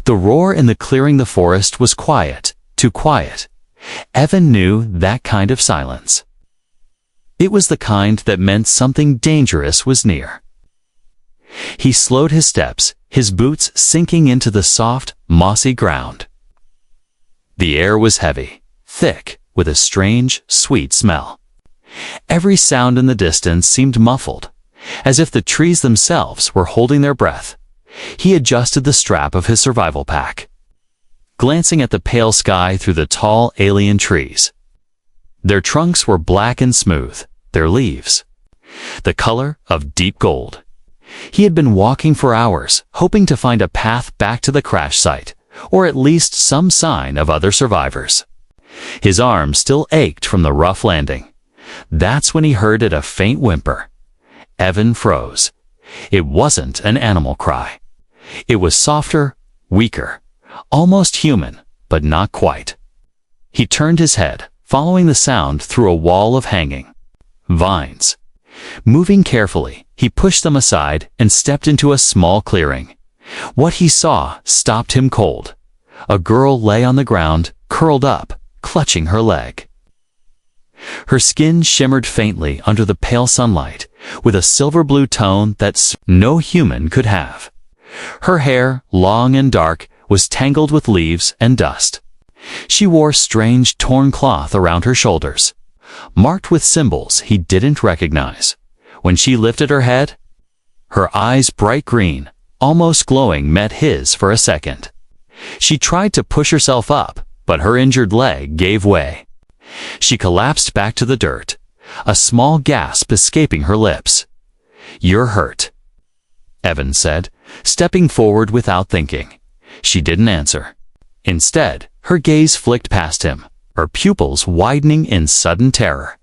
The roar in the clearing the forest was quiet, too quiet. Evan knew that kind of silence. It was the kind that meant something dangerous was near. He slowed his steps, his boots sinking into the soft, mossy ground. The air was heavy, thick, with a strange, sweet smell. Every sound in the distance seemed muffled, as if the trees themselves were holding their breath. He adjusted the strap of his survival pack, glancing at the pale sky through the tall alien trees. Their trunks were black and smooth, their leaves the color of deep gold. He had been walking for hours, hoping to find a path back to the crash site, or at least some sign of other survivors. His arm still ached from the rough landing. That's when he heard a faint whimper. Evan froze. It wasn't an animal cry. It was softer, weaker, almost human, but not quite. He turned his head, following the sound through a wall of hanging vines. Moving carefully, he pushed them aside and stepped into a small clearing. What he saw stopped him cold. A girl lay on the ground, curled up, clutching her leg. Her skin shimmered faintly under the pale sunlight, with a silver-blue tone that no human could have. Her hair, long and dark, was tangled with leaves and dust. She wore strange torn cloth around her shoulders, marked with symbols he didn't recognize. When she lifted her head, her eyes bright green, almost glowing, met his for a second. She tried to push herself up, but her injured leg gave way. She collapsed back to the dirt, a small gasp escaping her lips. "You're hurt," Evan said, stepping forward without thinking. She didn't answer. Instead, her gaze flicked past him, her pupils widening in sudden terror.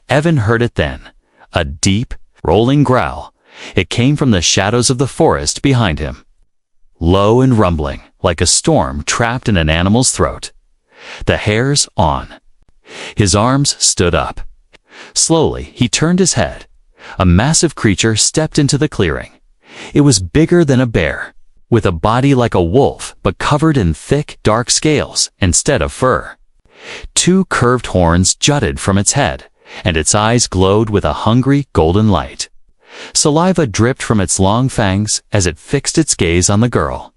Evan heard it then, a deep, rolling growl. It came from the shadows of the forest behind him. Low and rumbling, like a storm trapped in an animal's throat. The hairs on his arms stood up. Slowly, he turned his head. A massive creature stepped into the clearing. It was bigger than a bear, with a body like a wolf but covered in thick, dark scales instead of fur. Two curved horns jutted from its head, and its eyes glowed with a hungry, golden light. Saliva dripped from its long fangs as it fixed its gaze on the girl.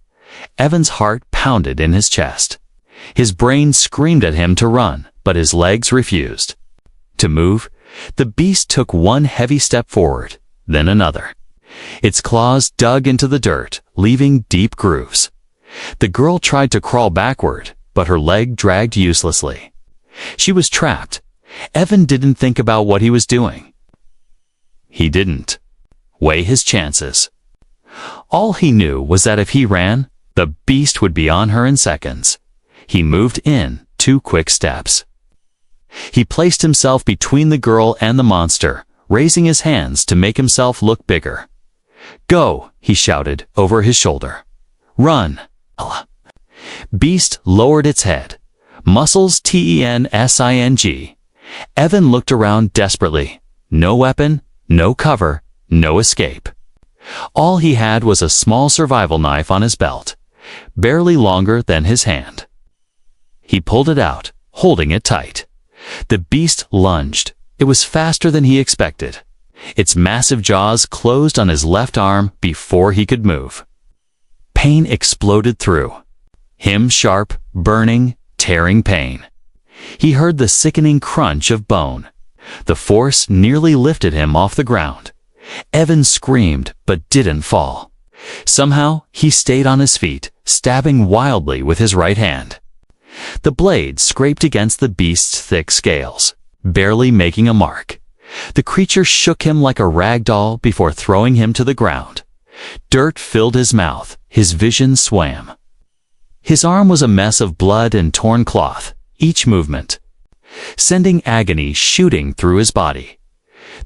Evan's heart pounded in his chest. His brain screamed at him to run, but his legs refused to move. The beast took one heavy step forward, then another. Its claws dug into the dirt, leaving deep grooves. The girl tried to crawl backward, but her leg dragged uselessly. She was trapped. Evan didn't think about what he was doing. He didn't weigh his chances. All he knew was that if he ran, the beast would be on her in seconds. He moved in 2 quick steps. He placed himself between the girl and the monster, raising his hands to make himself look bigger. "Go," he shouted over his shoulder. "Run." Beast lowered its head. Muscles tensing. Evan looked around desperately. No weapon, no cover, no escape. All he had was a small survival knife on his belt, barely longer than his hand. He pulled it out, holding it tight. The beast lunged. It was faster than he expected. Its massive jaws closed on his left arm before he could move. Pain exploded through him, sharp, burning, tearing pain. He heard the sickening crunch of bone. The force nearly lifted him off the ground. Evan screamed but didn't fall. Somehow, he stayed on his feet, stabbing wildly with his right hand. The blade scraped against the beast's thick scales, barely making a mark. The creature shook him like a rag doll before throwing him to the ground. Dirt filled his mouth, his vision swam. His arm was a mess of blood and torn cloth, each movement sending agony shooting through his body.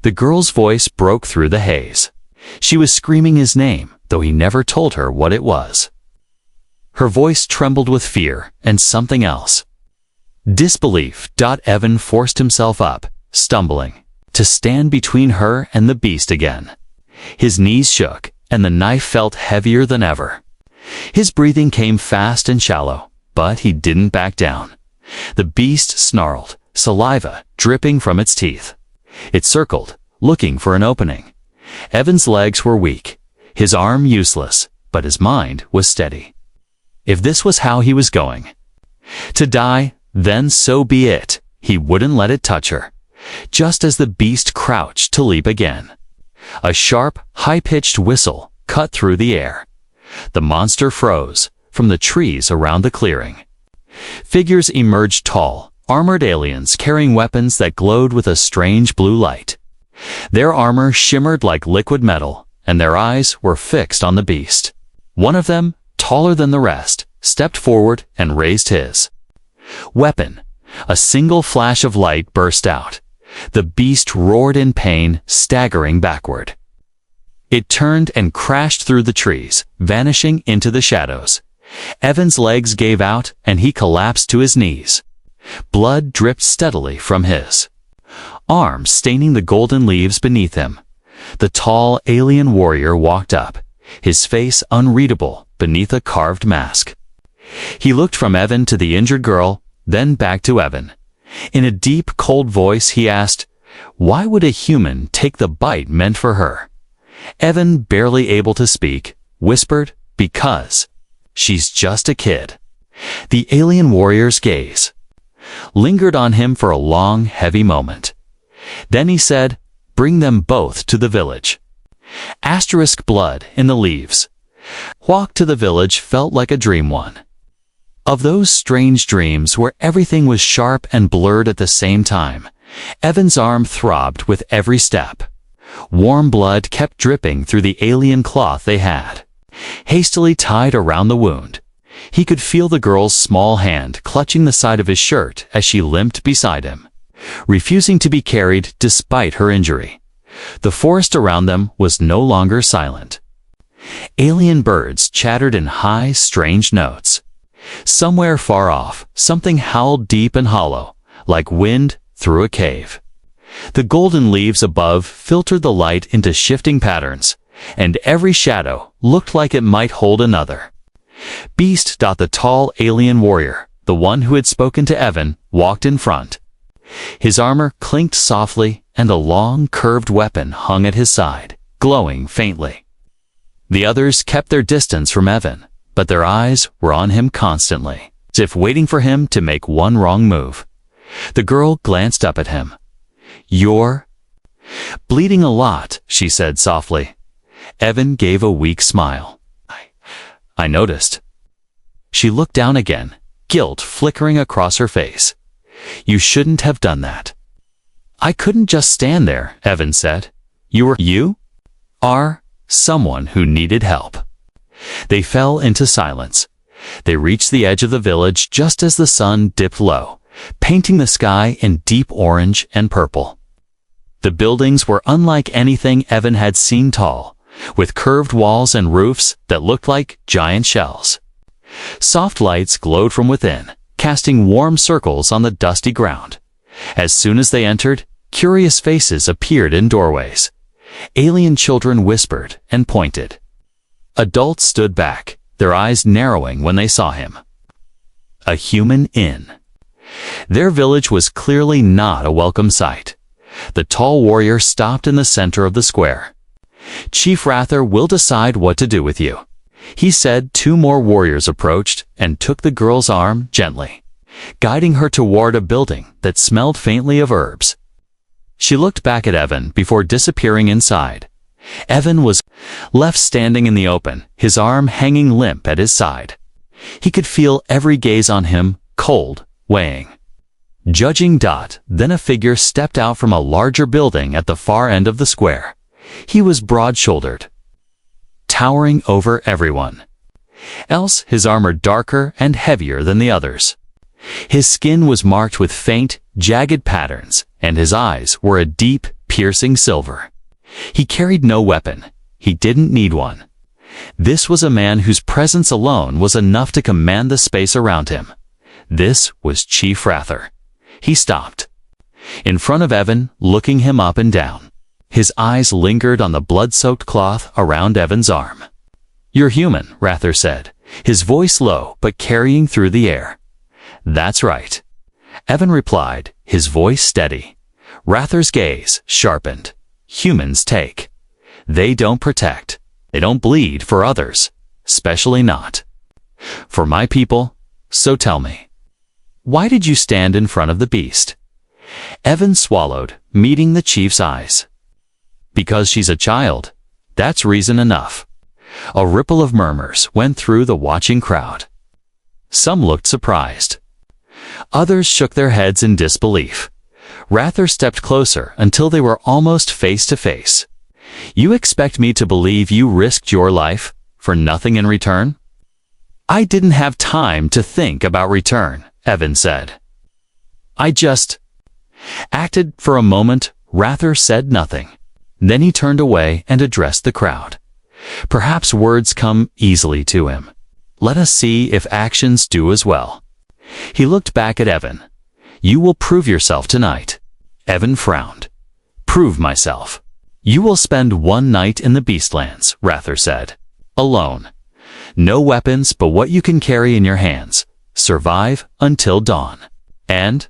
The girl's voice broke through the haze. She was screaming his name, though he never told her what it was. Her voice trembled with fear and something else. Disbelief. Evan forced himself up, stumbling, to stand between her and the beast again. His knees shook, and the knife felt heavier than ever. His breathing came fast and shallow, but he didn't back down. The beast snarled, saliva dripping from its teeth. It circled, looking for an opening. Evan's legs were weak, his arm useless, but his mind was steady. If this was how he was going to die, then so be it. He wouldn't let it touch her. Just as the beast crouched to leap again, a sharp, high-pitched whistle cut through the air. The monster froze from the trees around the clearing. Figures emerged, tall, armored aliens carrying weapons that glowed with a strange blue light. Their armor shimmered like liquid metal, and their eyes were fixed on the beast. One of them, taller than the rest, stepped forward and raised his weapon. A single flash of light burst out. The beast roared in pain, staggering backward. It turned and crashed through the trees, vanishing into the shadows. Evan's legs gave out, and he collapsed to his knees. Blood dripped steadily from his arms, staining the golden leaves beneath him. The tall alien warrior walked up, his face unreadable beneath a carved mask. He looked from Evan to the injured girl, then back to Evan. In a deep, cold voice, he asked, "Why would a human take the bite meant for her?" Evan, barely able to speak, whispered, "Because she's just a kid." The alien warrior's gaze lingered on him for a long, heavy moment. Then he said, "Bring them both to the village." Asterisk blood in the leaves. Walk to the village felt like a dream one. Of those strange dreams where everything was sharp and blurred at the same time, Evan's arm throbbed with every step. Warm blood kept dripping through the alien cloth they had hastily tied around the wound. He could feel the girl's small hand clutching the side of his shirt as she limped beside him, refusing to be carried despite her injury. The forest around them was no longer silent. Alien birds chattered in high, strange notes. Somewhere far off, something howled deep and hollow, like wind through a cave. The golden leaves above filtered the light into shifting patterns, and every shadow looked like it might hold another. Beast. The tall alien warrior, the one who had spoken to Evan, walked in front. His armor clinked softly, and a long, curved weapon hung at his side, glowing faintly. The others kept their distance from Evan, but their eyes were on him constantly, as if waiting for him to make one wrong move. The girl glanced up at him. "You're bleeding a lot," she said softly. Evan gave a weak smile. I noticed." She looked down again, guilt flickering across her face. "You shouldn't have done that." "I couldn't just stand there," Evan said. You are someone who needed help." They fell into silence. They reached the edge of the village just as the sun dipped low, painting the sky in deep orange and purple. The buildings were unlike anything Evan had seen, tall, with curved walls and roofs that looked like giant shells. Soft lights glowed from within, casting warm circles on the dusty ground. As soon as they entered, curious faces appeared in doorways. Alien children whispered and pointed. Adults stood back, their eyes narrowing when they saw him. A human inn. Their village was clearly not a welcome sight. The tall warrior stopped in the center of the square. "Chief Rather will decide what to do with you," he said. Two more warriors approached and took the girl's arm gently, guiding her toward a building that smelled faintly of herbs. She looked back at Evan before disappearing inside. Evan was left standing in the open, his arm hanging limp at his side. He could feel every gaze on him, cold, weighing. Judging. Then a figure stepped out from a larger building at the far end of the square. He was broad-shouldered, towering over everyone else, his armor darker and heavier than the others. His skin was marked with faint, jagged patterns, and his eyes were a deep, piercing silver. He carried no weapon. He didn't need one. This was a man whose presence alone was enough to command the space around him. This was Chief Rather. He stopped in front of Evan, looking him up and down. His eyes lingered on the blood-soaked cloth around Evan's arm. "You're human," Rather said, his voice low but carrying through the air. "That's right," Evan replied, his voice steady. Rather's gaze sharpened. "Humans take. They don't protect. They don't bleed for others, especially not for my people. So tell me, why did you stand in front of the beast?" Evan swallowed, meeting the chief's eyes. "Because she's a child. That's reason enough." A ripple of murmurs went through the watching crowd. Some looked surprised. Others shook their heads in disbelief. Rather stepped closer until they were almost face to face. "You expect me to believe you risked your life for nothing in return?" "I didn't have time to think about return," Evan said. "I just acted for a moment." Rather said nothing. Then he turned away and addressed the crowd. Perhaps words come easily to him. Let us see if actions do as well. He looked back at Evan. "You will prove yourself tonight." Evan frowned. "Prove myself. You will spend one night in the Beastlands," Rather said. "Alone. No weapons but what you can carry in your hands. Survive until dawn. And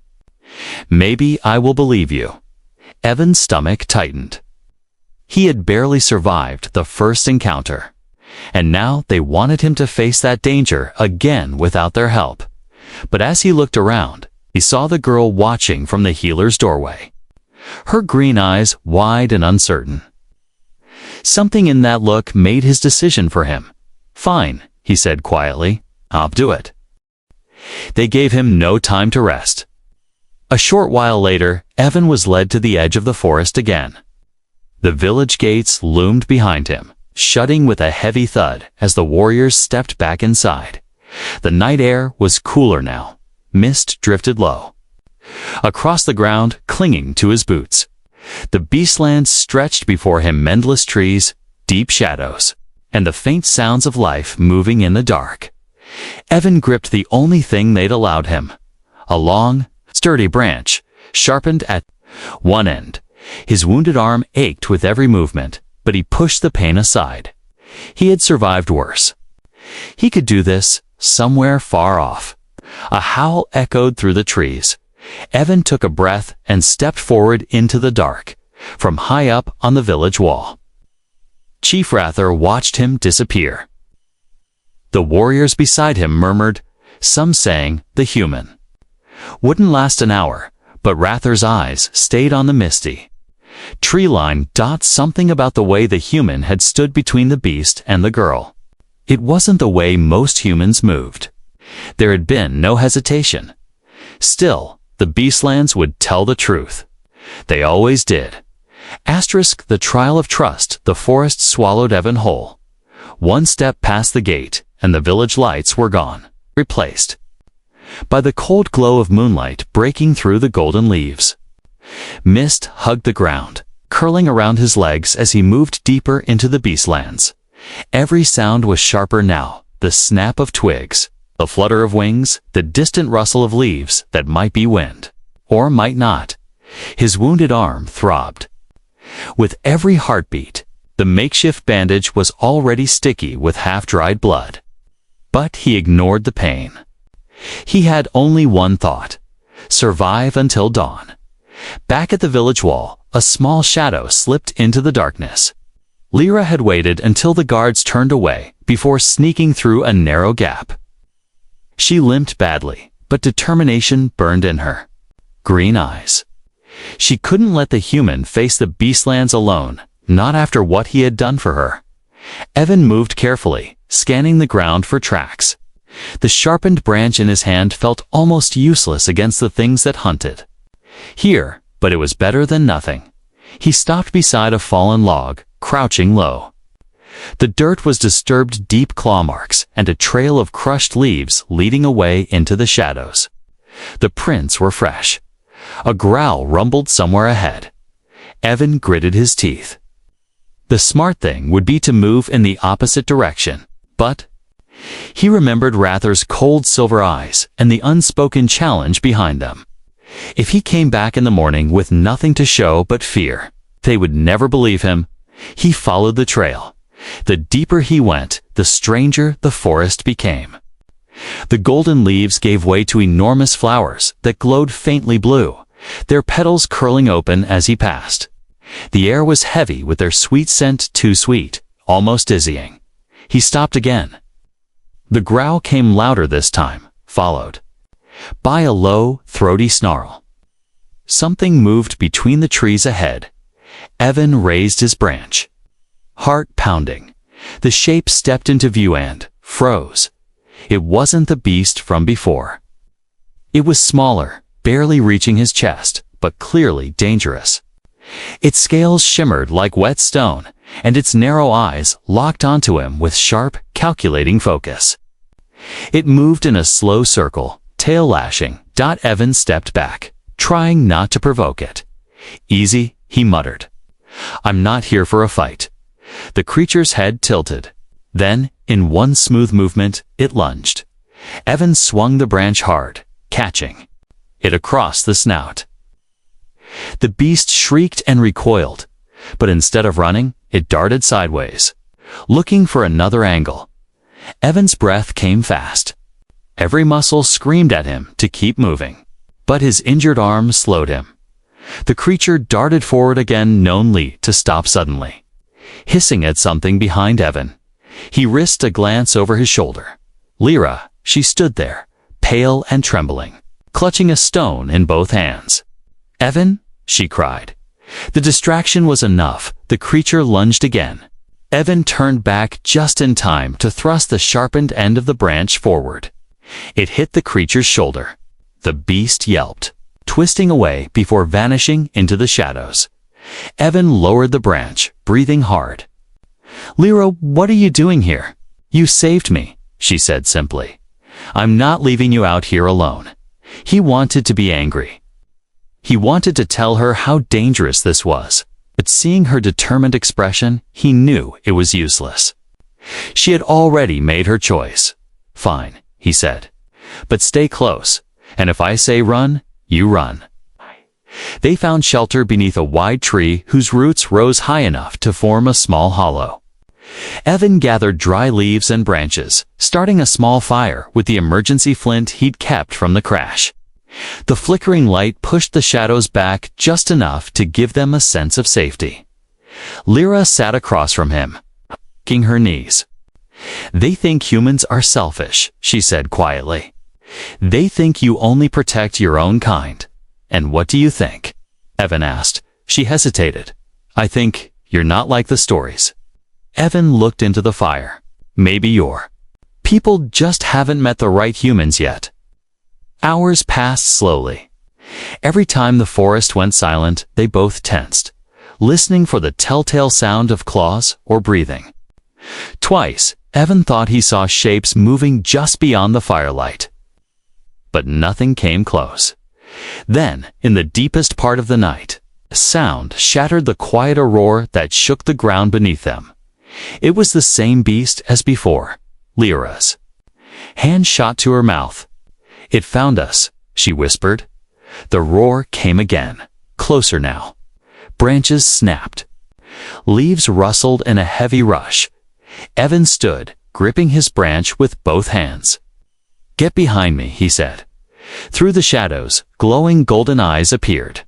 maybe I will believe you." Evan's stomach tightened. He had barely survived the first encounter, and now they wanted him to face that danger again without their help. But as he looked around, he saw the girl watching from the healer's doorway, her green eyes wide and uncertain. Something in that look made his decision for him. "Fine," he said quietly. "I'll do it." They gave him no time to rest. A short while later, Evan was led to the edge of the forest again. The village gates loomed behind him, shutting with a heavy thud as the warriors stepped back inside. The night air was cooler now. Mist drifted low across the ground, clinging to his boots. The Beastlands stretched before him, endless trees, deep shadows, and the faint sounds of life moving in the dark. Evan gripped the only thing they'd allowed him, a long, sturdy branch, sharpened at one end. His wounded arm ached with every movement, but he pushed the pain aside. He had survived worse. He could do this somewhere far off. A howl echoed through the trees. Evan took a breath and stepped forward into the dark, from high up on the village wall. Chief Rather watched him disappear. The warriors beside him murmured, some saying the human wouldn't last an hour, but Rather's eyes stayed on the misty tree line. Something about the way the human had stood between the beast and the girl. It wasn't the way most humans moved. There had been no hesitation. Still, the Beastlands would tell the truth. They always did. The trial of trust. The forest swallowed Evan whole. One step past the gate, and the village lights were gone, replaced by the cold glow of moonlight breaking through the golden leaves. Mist hugged the ground, curling around his legs as he moved deeper into the Beastlands. Every sound was sharper now, the snap of twigs, the flutter of wings, the distant rustle of leaves that might be wind, or might not. His wounded arm throbbed. With every heartbeat, the makeshift bandage was already sticky with half-dried blood. But he ignored the pain. He had only one thought: survive until dawn. Back at the village wall, a small shadow slipped into the darkness. Lyra had waited until the guards turned away before sneaking through a narrow gap. She limped badly, but determination burned in her green eyes. She couldn't let the human face the Beastlands alone, not after what he had done for her. Evan moved carefully, scanning the ground for tracks. The sharpened branch in his hand felt almost useless against the things that hunted. Here, but it was better than nothing. He stopped beside a fallen log, crouching low. The dirt was disturbed, deep claw marks, and a trail of crushed leaves leading away into the shadows. The prints were fresh. A growl rumbled somewhere ahead. Evan gritted his teeth. The smart thing would be to move in the opposite direction, but he remembered Rather's cold silver eyes and the unspoken challenge behind them. If he came back in the morning with nothing to show but fear, they would never believe him. He followed the trail, The deeper he went, the stranger the forest became. The golden leaves gave way to enormous flowers that glowed faintly blue, their petals curling open as he passed. The air was heavy with their sweet scent, too sweet, almost dizzying. He stopped again. The growl came louder this time, followed by a low, throaty snarl. Something moved between the trees ahead. Evan raised his branch. Heart pounding, the shape stepped into view and froze. It wasn't the beast from before. It was smaller, barely reaching his chest, but clearly dangerous. Its scales shimmered like wet stone, and its narrow eyes locked onto him with sharp, calculating focus. It moved in a slow circle, tail lashing. Evan stepped back, trying not to provoke it. "Easy," he muttered. "I'm not here for a fight." The creature's head tilted. Then, in one smooth movement, it lunged. Evan swung the branch hard, catching it across the snout. The beast shrieked and recoiled, but instead of running, it darted sideways, looking for another angle. Evan's breath came fast. Every muscle screamed at him to keep moving, but his injured arm slowed him. The creature darted forward again, only to stop suddenly, hissing at something behind Evan. He risked a glance over his shoulder. Lyra, she stood there, pale and trembling, clutching a stone in both hands. "Evan?" she cried. The distraction was enough. The creature lunged again. Evan turned back just in time to thrust the sharpened end of the branch forward. It hit the creature's shoulder. The beast yelped, twisting away before vanishing into the shadows. Evan lowered the branch, breathing hard. "Lyra, what are you doing here?" "You saved me," she said simply. "I'm not leaving you out here alone." He wanted to be angry. He wanted to tell her how dangerous this was, but seeing her determined expression, he knew it was useless. She had already made her choice. "Fine," he said, "but stay close, and if I say run, you run." They found shelter beneath a wide tree whose roots rose high enough to form a small hollow. Evan gathered dry leaves and branches, starting a small fire with the emergency flint he'd kept from the crash. The flickering light pushed the shadows back just enough to give them a sense of safety. Lyra sat across from him, hugging her knees. "They think humans are selfish," she said quietly. "They think you only protect your own kind." "And what do you think?" Evan asked. She hesitated. "I think you're not like the stories." Evan looked into the fire. "Maybe you're. People just haven't met the right humans yet." Hours passed slowly. Every time the forest went silent, they both tensed, listening for the telltale sound of claws or breathing. Twice, Evan thought he saw shapes moving just beyond the firelight. But nothing came close. Then, in the deepest part of the night, a sound shattered the quiet roar that shook the ground beneath them. It was the same beast as before, Lyra's. Hand shot to her mouth. "It found us," she whispered. The roar came again, closer now. Branches snapped. Leaves rustled in a heavy rush. Evan stood, gripping his branch with both hands. "Get behind me," he said. Through the shadows, glowing golden eyes appeared.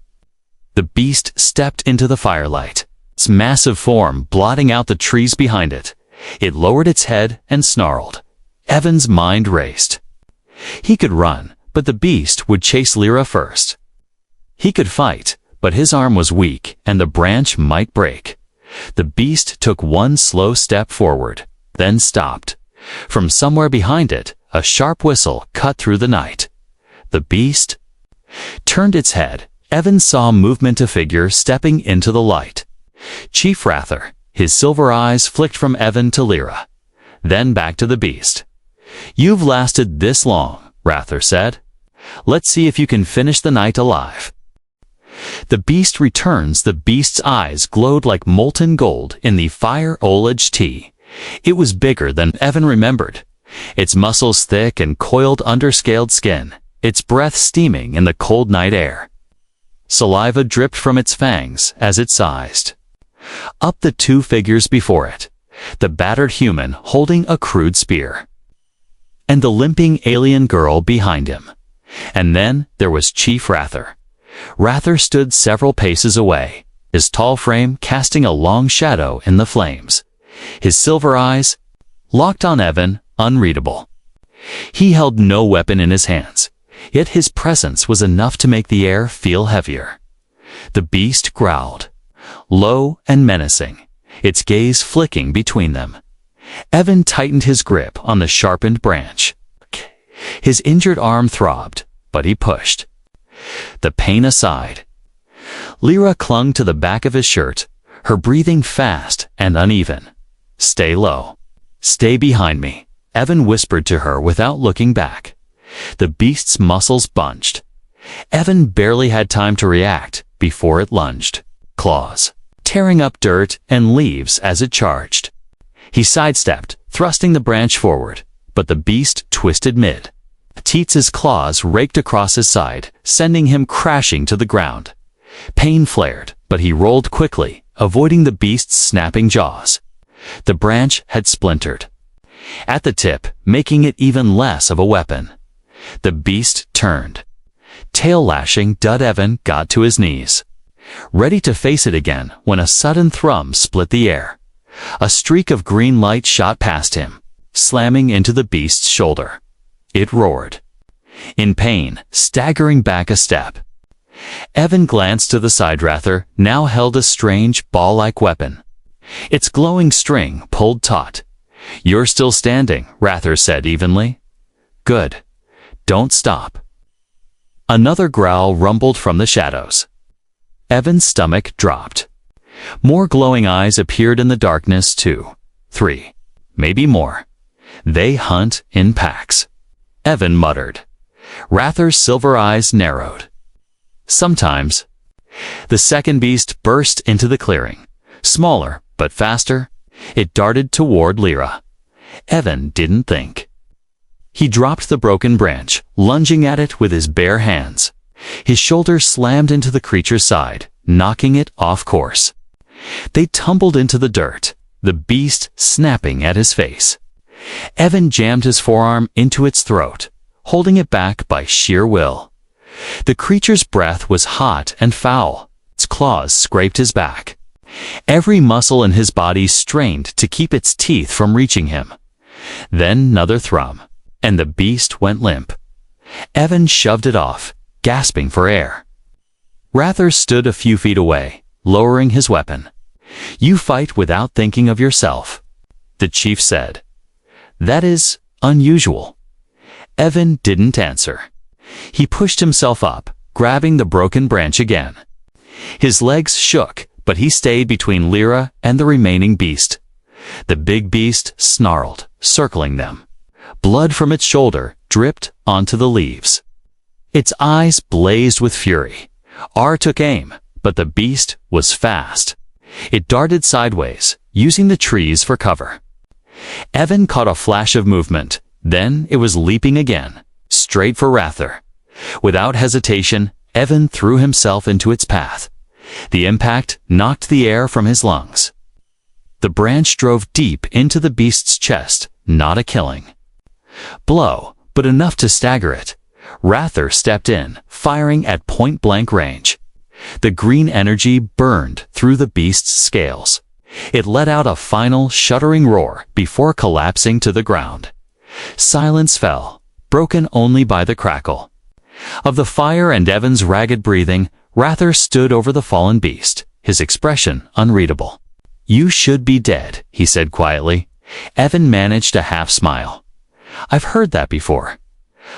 The beast stepped into the firelight, its massive form blotting out the trees behind it. It lowered its head and snarled. Evan's mind raced. He could run, but the beast would chase Lyra first. He could fight, but his arm was weak and the branch might break. The beast took one slow step forward, then stopped. From somewhere behind it, a sharp whistle cut through the night. The beast turned its head. Evan saw movement, a figure stepping into the light. Chief Rather. His silver eyes flicked from Evan to Lyra, then back to the beast. "You've lasted this long," Rather said. "Let's see if you can finish the night alive." The beast returns. The beast's eyes glowed like molten gold in the fire-foliage tea. It was bigger than Evan remembered, its muscles thick and coiled under scaled skin, its breath steaming in the cold night air. Saliva dripped from its fangs as it sized up the two figures before it. the battered human holding a crude spear, and the limping alien girl behind him. And then there was Chief Rather. Rather stood several paces away, his tall frame casting a long shadow in the flames. His silver eyes, locked on Evan, unreadable. He held no weapon in his hands, yet his presence was enough to make the air feel heavier. The beast growled, low and menacing, its gaze flicking between them. Evan tightened his grip on the sharpened branch. His injured arm throbbed, but he pushed. The pain aside, Lyra clung to the back of his shirt, her breathing fast and uneven. "Stay low. Stay behind me," Evan whispered to her without looking back. The beast's muscles bunched. Evan barely had time to react before it lunged, claws tearing up dirt and leaves as it charged. He sidestepped, thrusting the branch forward, but the beast twisted mid. Teets's claws raked across his side, sending him crashing to the ground. Pain flared, but he rolled quickly, avoiding the beast's snapping jaws. The branch had splintered at the tip, making it even less of a weapon. The beast turned. Tail lashing, Evan got to his knees, ready to face it again when a sudden thrum split the air. A streak of green light shot past him, slamming into the beast's shoulder. It roared, in pain, staggering back a step. Evan glanced to the side. Rather now held a strange, ball-like weapon. Its glowing string pulled taut. "You're still standing," Rather said evenly. "Good. Don't stop." Another growl rumbled from the shadows. Evan's stomach dropped. More glowing eyes appeared in the darkness. 2, 3, maybe more. They hunt in packs, Evan muttered. Rather's silver eyes narrowed. Sometimes. The second beast burst into the clearing. Smaller, but faster. It darted toward Lyra. Evan didn't think. He dropped the broken branch, lunging at it with his bare hands. His shoulder slammed into the creature's side, knocking it off course. They tumbled into the dirt, the beast snapping at his face. Evan jammed his forearm into its throat, holding it back by sheer will. The creature's breath was hot and foul. Its claws scraped his back. Every muscle in his body strained to keep its teeth from reaching him. Then another thrum, and the beast went limp. Evan shoved it off, gasping for air. Rather stood a few feet away, lowering his weapon. "You fight without thinking of yourself," the chief said. "That is unusual." Evan didn't answer. He pushed himself up, grabbing the broken branch again. His legs shook, but he stayed between Lyra and the remaining beast. The big beast snarled, circling them. Blood from its shoulder dripped onto the leaves. Its eyes blazed with fury. R took aim, but the beast was fast. It darted sideways, using the trees for cover. Evan caught a flash of movement, then it was leaping again, straight for Rather. Without hesitation, Evan threw himself into its path. The impact knocked the air from his lungs. The branch drove deep into the beast's chest, not a killing blow, but enough to stagger it. Rather stepped in, firing at point-blank range. The green energy burned through the beast's scales. It let out a final, shuddering roar before collapsing to the ground. Silence fell, broken only by the crackle of the fire and Evan's ragged breathing. Rather stood over the fallen beast, his expression unreadable. "You should be dead," he said quietly. Evan managed a half-smile. "I've heard that before."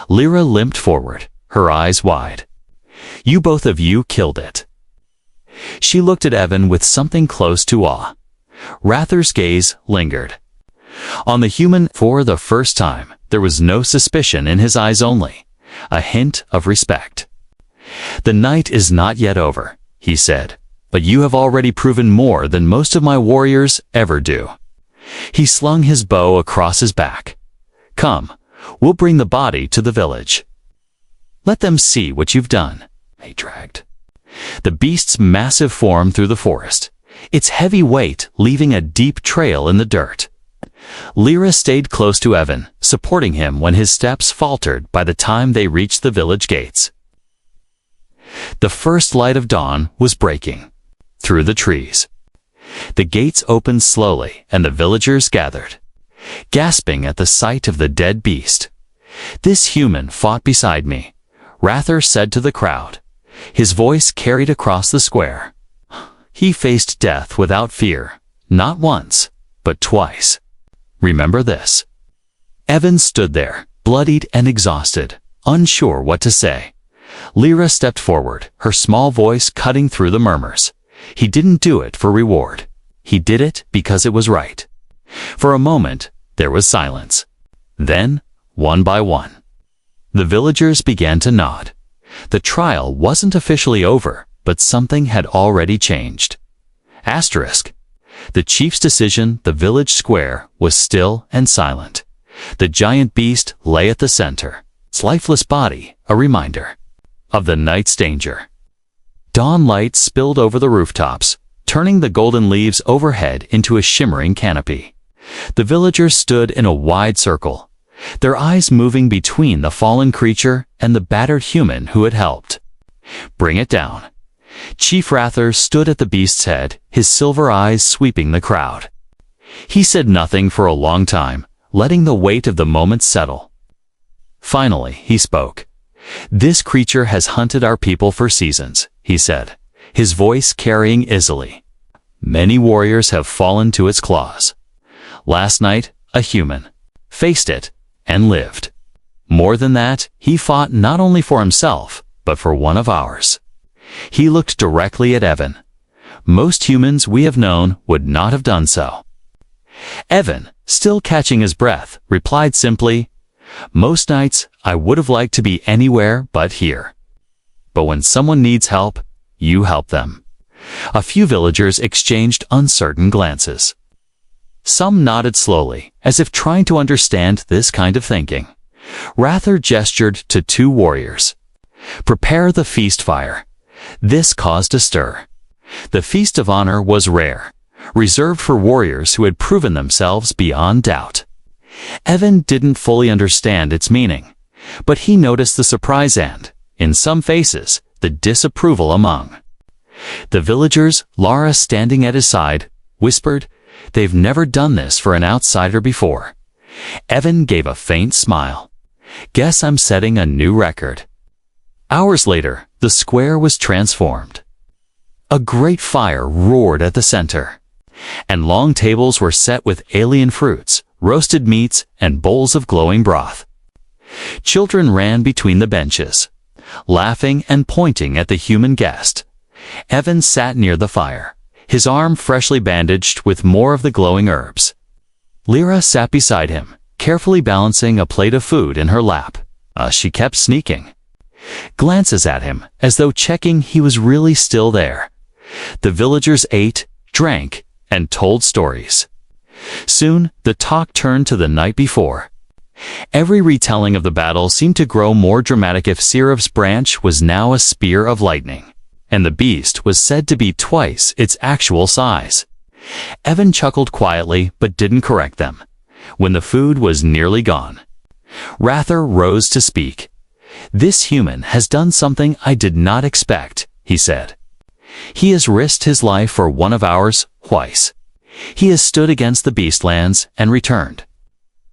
Lyra limped forward, her eyes wide. "You both of you killed it." She looked at Evan with something close to awe. Rather's gaze lingered on the human. For the first time, there was no suspicion in his eyes, only a hint of respect. "The night is not yet over," he said, "but you have already proven more than most of my warriors ever do." He slung his bow across his back. "Come, we'll bring the body to the village. Let them see what you've done." He dragged the beast's massive form through the forest, its heavy weight leaving a deep trail in the dirt. Lyra stayed close to Evan, supporting him when his steps faltered by the time they reached the village gates. The first light of dawn was breaking through the trees. The gates opened slowly and the villagers gathered, gasping at the sight of the dead beast. "This human fought beside me," Rather said to the crowd. His voice carried across the square. "He faced death without fear, not once, but twice. Remember this." Evan stood there, bloodied and exhausted, unsure what to say. Lyra stepped forward, her small voice cutting through the murmurs. He didn't do it for reward. He did it because it was right. For a moment, there was silence. Then, one by one, the villagers began to nod. The trial wasn't officially over, but something had already changed. Asterisk. The chief's decision, the village square, was still and silent. The giant beast lay at the center, its lifeless body a reminder of the night's danger. Dawn light spilled over the rooftops, turning the golden leaves overhead into a shimmering canopy. The villagers stood in a wide circle, their eyes moving between the fallen creature and the battered human who had helped. "Bring it down." Chief Rather stood at the beast's head, his silver eyes sweeping the crowd. He said nothing for a long time, letting the weight of the moment settle. Finally, he spoke. "This creature has hunted our people for seasons," he said, his voice carrying easily. "Many warriors have fallen to its claws. Last night, a human faced it and lived. More than that, he fought not only for himself, but for one of ours." He looked directly at Evan. "Most humans we have known would not have done so." Evan, still catching his breath, replied simply, "Most nights I would have liked to be anywhere but here. But when someone needs help, you help them." A few villagers exchanged uncertain glances. Some nodded slowly, as if trying to understand this kind of thinking. Rather gestured to two warriors. "Prepare the feast fire." This caused a stir. The Feast of Honor was rare, reserved for warriors who had proven themselves beyond doubt. Evan didn't fully understand its meaning, but he noticed the surprise and, in some faces, the disapproval among the villagers. Lara, standing at his side, whispered, "They've never done this for an outsider before." Evan gave a faint smile. "Guess I'm setting a new record." Hours later, the square was transformed. A great fire roared at the center, and long tables were set with alien fruits, roasted meats, and bowls of glowing broth. Children ran between the benches, laughing and pointing at the human guest. Evan sat near the fire, his arm freshly bandaged with more of the glowing herbs. Lyra sat beside him, carefully balancing a plate of food in her lap. She kept sneaking glances at him, as though checking he was really still there. The villagers ate, drank, and told stories. Soon, the talk turned to the night before. Every retelling of the battle seemed to grow more dramatic. If Siriv's branch was now a spear of lightning, and the beast was said to be twice its actual size. Evan chuckled quietly but didn't correct them. When the food was nearly gone, Rather rose to speak. "This human has done something I did not expect," he said. "He has risked his life for one of ours twice. He has stood against the beastlands and returned.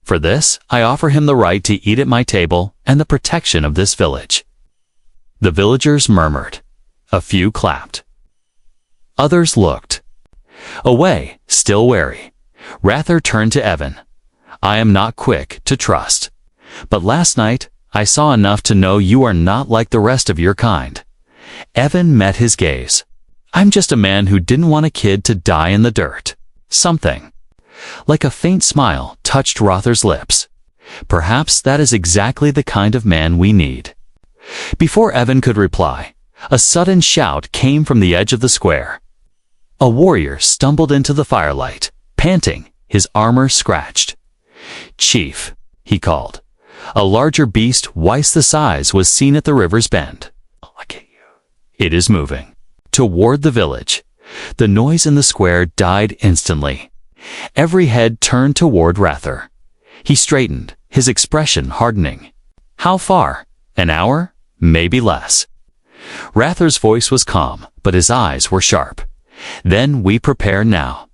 For this, I offer him the right to eat at my table and the protection of this village." The villagers murmured. A few clapped. Others looked away, still wary. Rather turned to Evan. "I am not quick to trust, but last night I saw enough to know you are not like the rest of your kind." Evan met his gaze. "I'm just a man who didn't want a kid to die in the dirt." Something like a faint smile touched Rother's lips. "Perhaps that is exactly the kind of man we need." Before Evan could reply, a sudden shout came from the edge of the square. A warrior stumbled into the firelight, panting, his armor scratched. "Chief," he called. A larger beast, twice the size, was seen at the river's bend. "Look at you." "It is moving toward the village." The noise in the square died instantly. Every head turned toward Rather. He straightened, his expression hardening. How far? An hour? Maybe less. Rather's voice was calm, but his eyes were sharp. Then we prepare now.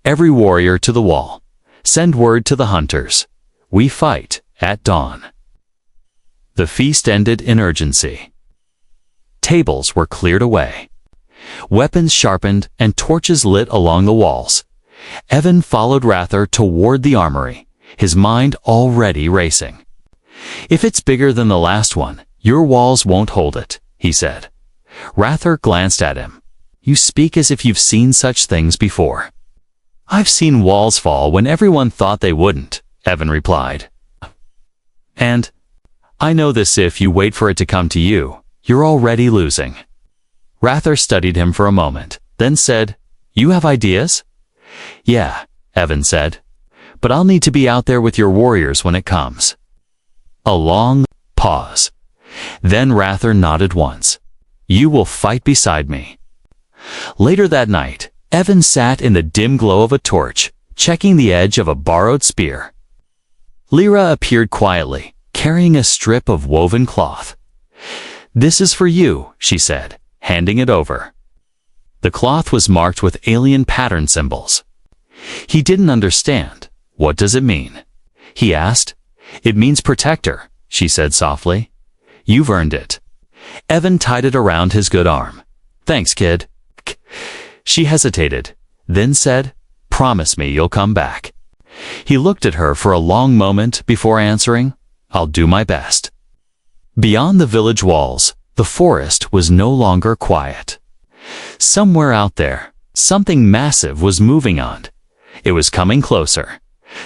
Every warrior to the wall. Send word to the hunters. We fight at dawn. The feast ended in urgency. Tables were cleared away. Weapons sharpened and torches lit along the walls. Evan followed Rather toward the armory, his mind already racing. If it's bigger than the last one, your walls won't hold it, he said. Rather glanced at him. You speak as if you've seen such things before. I've seen walls fall when everyone thought they wouldn't, Evan replied. And I know this: if you wait for it to come to you, you're already losing. Rather studied him for a moment, then said, You have ideas? Yeah, Evan said. But I'll need to be out there with your warriors when it comes. A long pause. Then Rather nodded once. You will fight beside me. Later that night, Evan sat in the dim glow of a torch, checking the edge of a borrowed spear. Lyra appeared quietly, carrying a strip of woven cloth. This is for you, she said, handing it over. The cloth was marked with alien pattern symbols. He didn't understand. What does it mean? He asked. It means protector, she said softly. You've earned it. Evan tied it around his good arm. Thanks, kid. She hesitated, then said, Promise me you'll come back. He looked at her for a long moment before answering, I'll do my best. Beyond the village walls, the forest was no longer quiet. Somewhere out there, something massive was moving on. It was coming closer.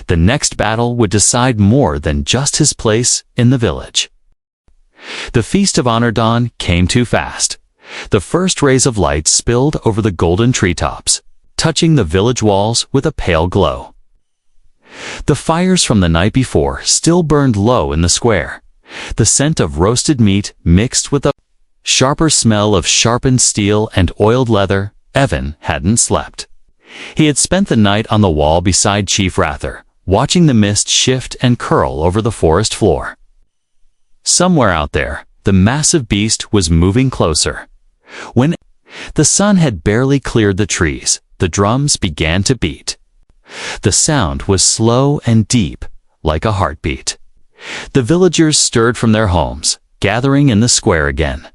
The next battle would decide more than just his place in the village. The Feast of Honor dawn came too fast. The first rays of light spilled over the golden treetops, touching the village walls with a pale glow. The fires from the night before still burned low in the square. The scent of roasted meat mixed with the sharper smell of sharpened steel and oiled leather. Evan hadn't slept. He had spent the night on the wall beside Chief Rather, watching the mist shift and curl over the forest floor. Somewhere out there, the massive beast was moving closer. When the sun had barely cleared the trees, the drums began to beat. The sound was slow and deep, like a heartbeat. The villagers stirred from their homes, gathering in the square again.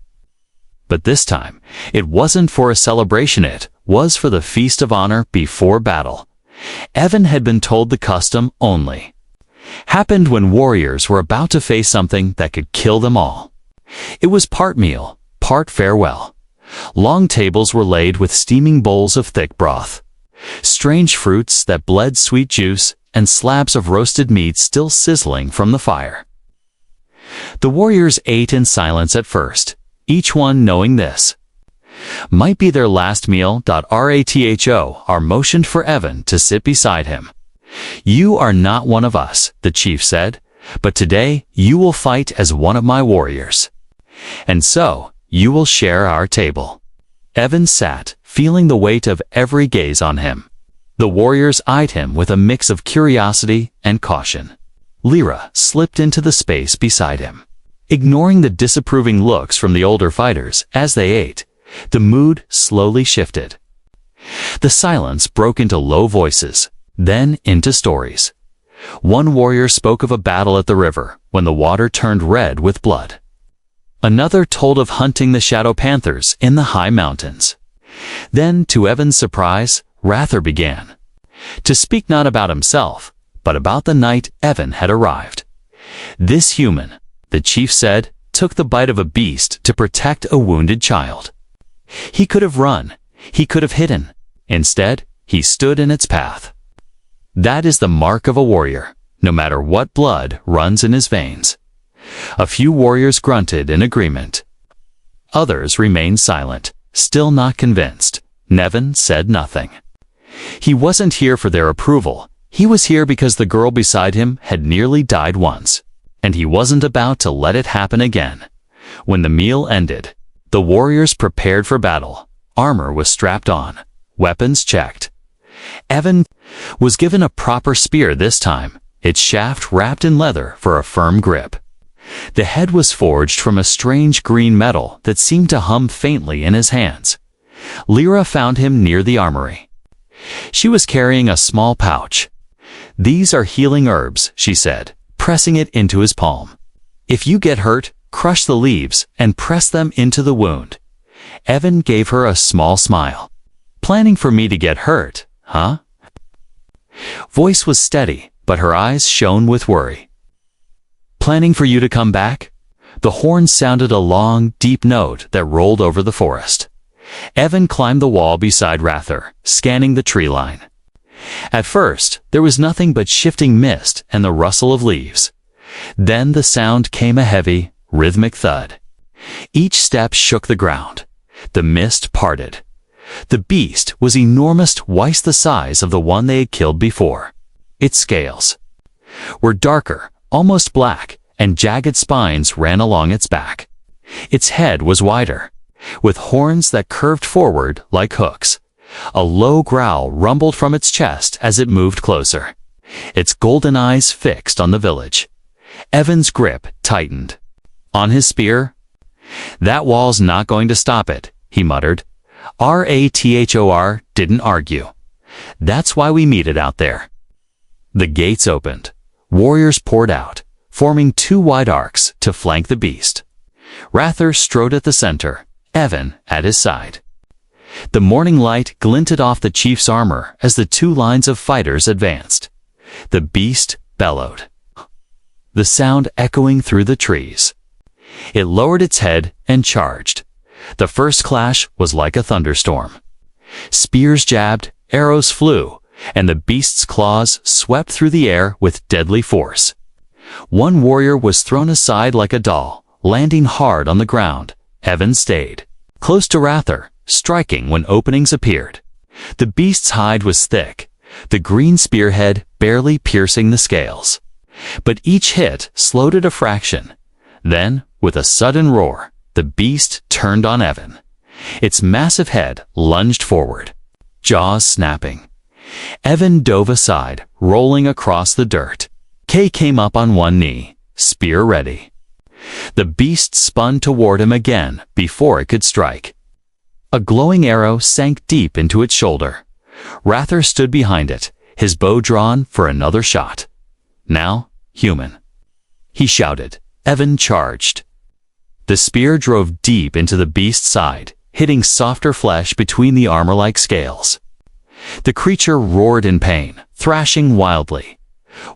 But this time, it wasn't for a celebration, it was for the Feast of Honor before battle. Evan had been told the custom only happened when warriors were about to face something that could kill them all. It was part meal, part farewell. Long tables were laid with steaming bowls of thick broth, strange fruits that bled sweet juice, and slabs of roasted meat still sizzling from the fire. The warriors ate in silence at first, each one knowing this might be their last meal. Ratho motioned for Evan to sit beside him. You are not one of us, the chief said, but today you will fight as one of my warriors. And so, you will share our table. Evan sat, feeling the weight of every gaze on him. The warriors eyed him with a mix of curiosity and caution. Lyra slipped into the space beside him. Ignoring the disapproving looks from the older fighters as they ate, the mood slowly shifted. The silence broke into low voices, then into stories. One warrior spoke of a battle at the river when the water turned red with blood. Another told of hunting the shadow panthers in the high mountains. Then, to Evan's surprise, Rather began to speak not about himself, but about the night Evan had arrived. This human, the chief said, took the bite of a beast to protect a wounded child. He could have run, he could have hidden. Instead, he stood in its path. That is the mark of a warrior, no matter what blood runs in his veins. A few warriors grunted in agreement. Others remained silent, still not convinced. Nevin said nothing. He wasn't here for their approval. He was here because the girl beside him had nearly died once, and he wasn't about to let it happen again. When the meal ended, the warriors prepared for battle, Armor was strapped on. Weapons checked. Evan was given a proper spear this time, its shaft wrapped in leather for a firm grip. The head was forged from a strange green metal that seemed to hum faintly in his hands. Lyra found him near the armory. She was carrying a small pouch. "These are healing herbs," she said, pressing it into his palm. "If you get hurt, crush the leaves and press them into the wound." Evan gave her a small smile. "Planning for me to get hurt, huh?" Voice was steady, but her eyes shone with worry. "Planning for you to come back?" The horn sounded a long, deep note that rolled over the forest. Evan climbed the wall beside Rather, scanning the tree line. At first, there was nothing but shifting mist and the rustle of leaves. Then the sound came, a heavy, rhythmic thud. Each step shook the ground. The mist parted. The beast was enormous, twice the size of the one they had killed before. Its scales were darker, almost black, and jagged spines ran along its back. Its head was wider, with horns that curved forward like hooks. A low growl rumbled from its chest as it moved closer, its golden eyes fixed on the village. Evan's grip tightened. On his spear? "That wall's not going to stop it," he muttered. Rathor didn't argue. "That's why we meet it out there." The gates opened. Warriors poured out, forming two wide arcs to flank the beast. Rather strode at the center, Evan at his side. The morning light glinted off the chief's armor as the two lines of fighters advanced. The beast bellowed, the sound echoing through the trees. It lowered its head and charged. The first clash was like a thunderstorm. Spears jabbed, arrows flew, and the beast's claws swept through the air with deadly force. One warrior was thrown aside like a doll, landing hard on the ground. Evan stayed close to Rather, striking when openings appeared. The beast's hide was thick, the green spearhead barely piercing the scales. But each hit slowed it a fraction. Then, with a sudden roar, the beast turned on Evan. Its massive head lunged forward, jaws snapping. Evan dove aside, rolling across the dirt. Kay came up on one knee, spear ready. The beast spun toward him again before it could strike. A glowing arrow sank deep into its shoulder. Rather stood behind it, his bow drawn for another shot. "Now, human," he shouted. Evan charged. The spear drove deep into the beast's side, hitting softer flesh between the armor-like scales. The creature roared in pain, thrashing wildly.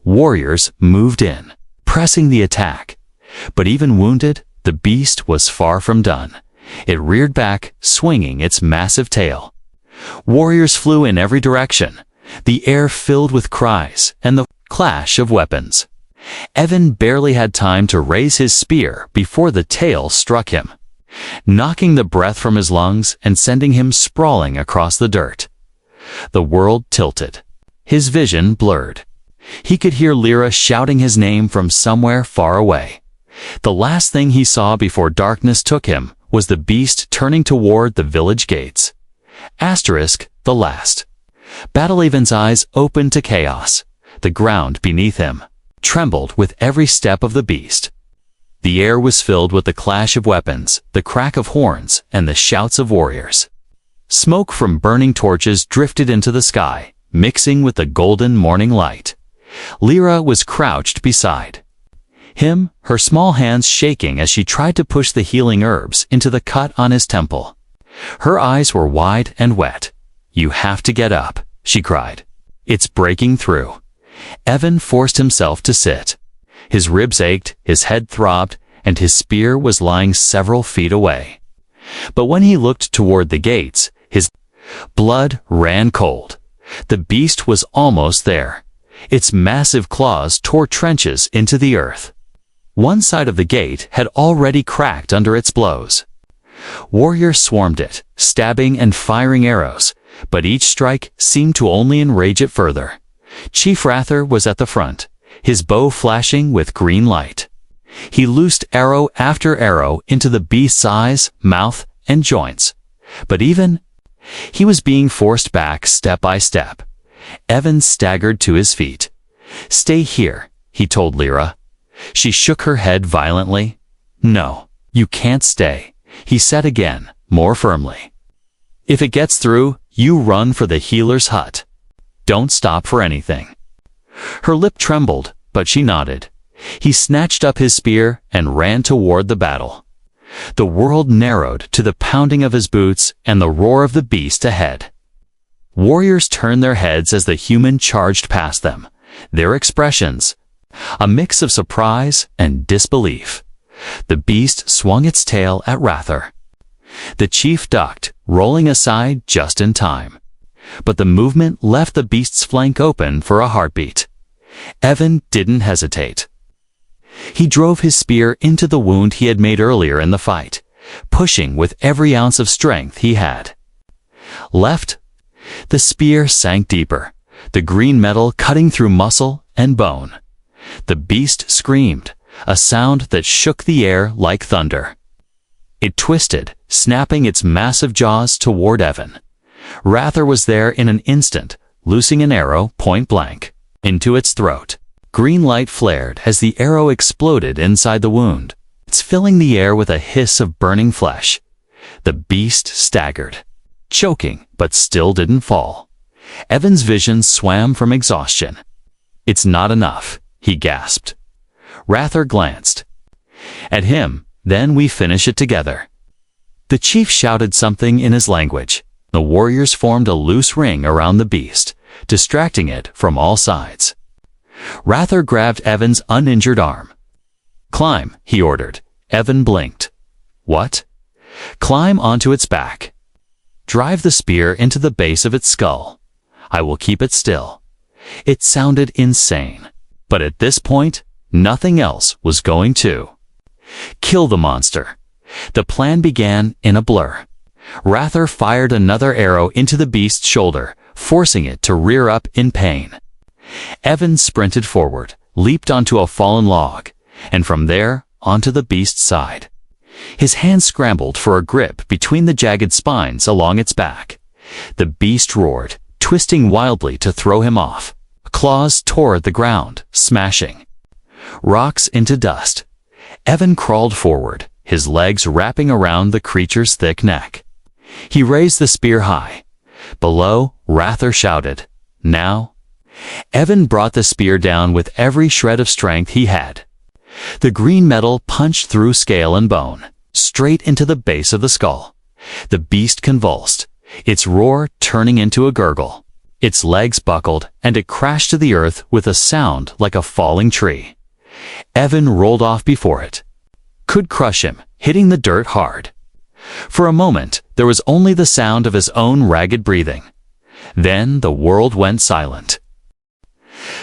Warriors moved in, pressing the attack. But even wounded, the beast was far from done. It reared back, swinging its massive tail. Warriors flew in every direction, the air filled with cries and the clash of weapons. Evan barely had time to raise his spear before the tail struck him, knocking the breath from his lungs and sending him sprawling across the dirt. The world tilted. His vision blurred. He could hear Lyra shouting his name from somewhere far away. The last thing he saw before darkness took him was the beast turning toward the village gates. The last. Battlehaven's eyes opened to chaos. The ground beneath him trembled with every step of the beast. The air was filled with the clash of weapons, the crack of horns, and the shouts of warriors. Smoke from burning torches drifted into the sky, mixing with the golden morning light. Lyra was crouched beside him, her small hands shaking as she tried to push the healing herbs into the cut on his temple. Her eyes were wide and wet. "You have to get up," she cried. "It's breaking through." Evan forced himself to sit. His ribs ached, his head throbbed, and his spear was lying several feet away. But when he looked toward the gates, his blood ran cold. The beast was almost there. Its massive claws tore trenches into the earth. One side of the gate had already cracked under its blows. Warriors swarmed it, stabbing and firing arrows, but each strike seemed to only enrage it further. Chief Rather was at the front, his bow flashing with green light. He loosed arrow after arrow into the beast's eyes, mouth, and joints. But even He was being forced back step by step. Evan staggered to his feet. "Stay here," he told Lyra. She shook her head violently. "No, you can't stay," he said again, more firmly. "If it gets through, you run for the healer's hut. Don't stop for anything." Her lip trembled, but she nodded. He snatched up his spear and ran toward the battle. The world narrowed to the pounding of his boots and the roar of the beast ahead. Warriors turned their heads as the human charged past them, their expressions a mix of surprise and disbelief. The beast swung its tail at Rather. The chief ducked, rolling aside just in time. But the movement left the beast's flank open for a heartbeat. Evan didn't hesitate. He drove his spear into the wound he had made earlier in the fight, pushing with every ounce of strength he had. Left, the spear sank deeper, the green metal cutting through muscle and bone. The beast screamed, a sound that shook the air like thunder. It twisted, snapping its massive jaws toward Evan. Rather was there in an instant, loosing an arrow point blank into its throat. Green light flared as the arrow exploded inside the wound. It's filling the air with a hiss of burning flesh. The beast staggered, choking, but still didn't fall. Evan's vision swam from exhaustion. "It's not enough," he gasped. Rather glanced at him. "Then we finish it together." The chief shouted something in his language. The warriors formed a loose ring around the beast, distracting it from all sides. Rather grabbed Evan's uninjured arm. "Climb," he ordered. Evan blinked. "What?" "Climb onto its back. Drive the spear into the base of its skull. I will keep it still." It sounded insane, but at this point, nothing else was going to. Kill the monster. The plan began in a blur. Rather fired another arrow into the beast's shoulder, forcing it to rear up in pain. Evan sprinted forward, leaped onto a fallen log, and from there onto the beast's side. His hand scrambled for a grip between the jagged spines along its back. The beast roared, twisting wildly to throw him off. Claws tore at the ground, smashing rocks into dust. Evan crawled forward, his legs wrapping around the creature's thick neck. He raised the spear high. Below, Rather shouted, "Now?" Evan brought the spear down with every shred of strength he had. The green metal punched through scale and bone, straight into the base of the skull. The beast convulsed, its roar turning into a gurgle. Its legs buckled, and it crashed to the earth with a sound like a falling tree. Evan rolled off before it. Could crush him, hitting the dirt hard. For a moment, there was only the sound of his own ragged breathing. Then the world went silent.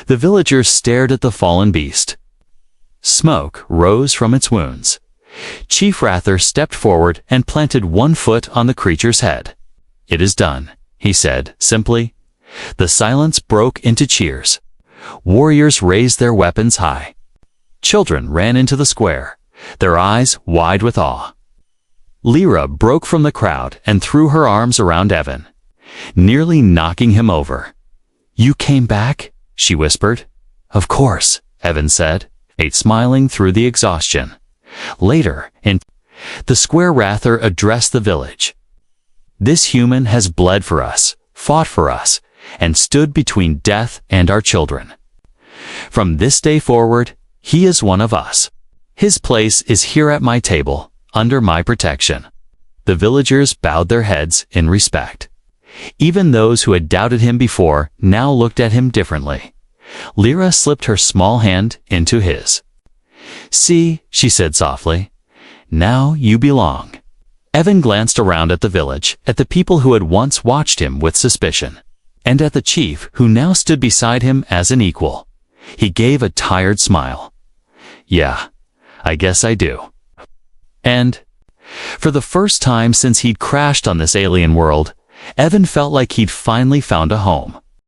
The villagers stared at the fallen beast. Smoke rose from its wounds. Chief Rather stepped forward and planted one foot on the creature's head. "It is done," he said, simply. The silence broke into cheers. Warriors raised their weapons high. Children ran into the square, their eyes wide with awe. Lyra broke from the crowd and threw her arms around Evan, nearly knocking him over. "You came back?" she whispered. "Of course," Evan said, smiling through the exhaustion. Later, in the square, Rather addressed the village. "This human has bled for us, fought for us, and stood between death and our children. From this day forward, he is one of us. His place is here at my table, under my protection." The villagers bowed their heads in respect. Even those who had doubted him before now looked at him differently. Lyra slipped her small hand into his. "See," she said softly, "now you belong." Evan glanced around at the village, at the people who had once watched him with suspicion, and at the chief who now stood beside him as an equal. He gave a tired smile. "Yeah, I guess I do." And, for the first time since he'd crashed on this alien world, Evan felt like he'd finally found a home.